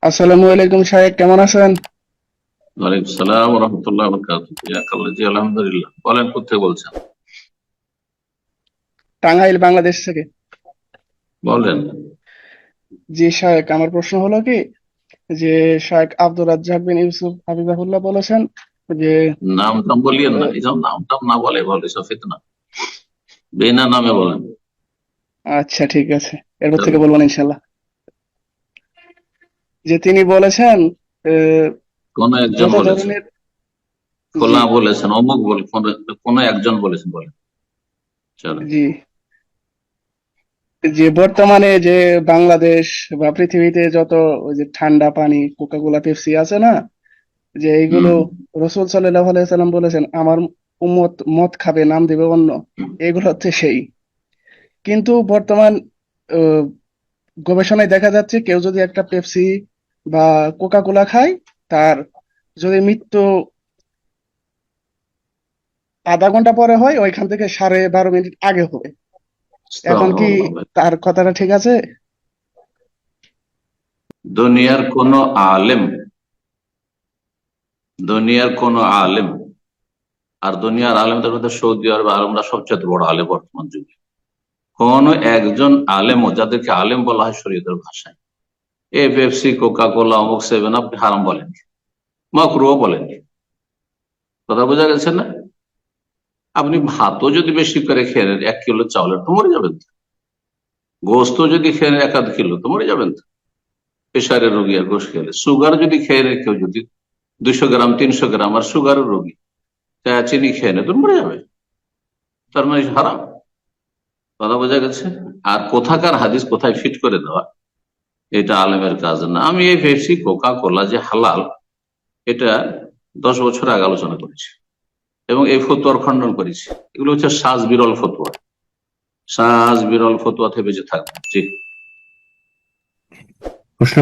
আসসালামু আলাইকুম সাহেব, কেমন আছেন? ওয়ালাইকুম সালাম রহমতুল্লাহ বরকাতুহু। জি আলহামদুলিল্লাহ। বলেন, কোথেকে বলছেন? টাঙ্গাইল, বাংলাদেশ থেকে। বলেন। জি সাহেব, আমার প্রশ্ন হলো কি যে শায়েখ আব্দুর রাজ্জাক বিন ইউসুফ হাফিজাহুল্লাহ বলেছেন যে নাম টাম বলিয়েন না, আহ, এইসব নাম টাম না বলে বলে সব ফিতনা। বিনা নামে বলেন। আচ্ছা ঠিক আছে, এরপর থেকে চলেন। বলবেন ইনশাল্লাহ। যে তিনি বলেছেন আহ, কোন একজন যত বলেছেন? ধরনের। জি, খোলা বলেছেন, অমুক বলে কোন একজন বলেছেন বলেন। চলেন। জি, যে বর্তমানে যে বাংলাদেশ বা পৃথিবীতে যত ওই যে ঠান্ডা পানি কোকা কোলা পেপসি আছে না, যে এইগুলো হম। রসুল সাল্লাল্লাহু আলাইহি সাল্লাম বলেছেন আমার উম্মত মদ খাবে, নাম দিবে অন্য। এগুলো হচ্ছে সেই। কিন্তু বর্তমান আহ, গবেষণায় দেখা যাচ্ছে কেউ যদি একটা পেপসি বা কোকা কোলা খায়, তার যদি মৃত্যু আধা ঘন্টা পরে হয়, ওইখান থেকে 12.5 মিনিট আগে হবে। এখন কি আস্তাগফিরুল্লাহ। তার কথাটা ঠিক আছে? দুনিয়ার কোন আলেম, দুনিয়ার কোন আলেম, আর দুনিয়ার আলেমদের মধ্যে সৌদি আরব আলেমরা সবচেয়ে বড় আলেম বর্তমান যুগে। কোন একজন আলেম, যাদেরকে আলেম বলা হয় শরীয়তের ভাষায়, এ পেপসি কোকা কোলা অমুক সেভেন আপনি হারাম বলেন, মকরুহ বলেন। কথা বোঝা গেছে না? আপনি ভাতও যদি বেশি করে খেয়ে নেন, 1 কিলো চাউলের তো মরে যাবেন তো। গোস্ত যদি খেয়ে নেন 1-2 কিলো তো মরে যাবেন তো। প্রেশারের রোগী আর গোস্ত খেলে, সুগার যদি খেয়ে নেয় কেউ, যদি 200 গ্রাম 300 গ্রাম আর সুগারের রোগী চা চিনি খেয়ে নেয় তো মরে যাবে। তার মানে হারাম। কথা বোঝা গেছে? আর কোথাকার হাদিস কোথায় ফিট করে দেওয়া, এটা আলেমের কাজ না। আমি এই পেপসি কোকা কোলা যে হালাল, এটা 10 বছর আগে আলোচনা করেছি এবং এই ফতোয়ার খণ্ডন করেছি। এগুলো হচ্ছে সাজ বিরল ফতোয়া। সাজ বিরল ফতোয়া থেকে বেঁচে থাকবে। জি। প্রশ্ন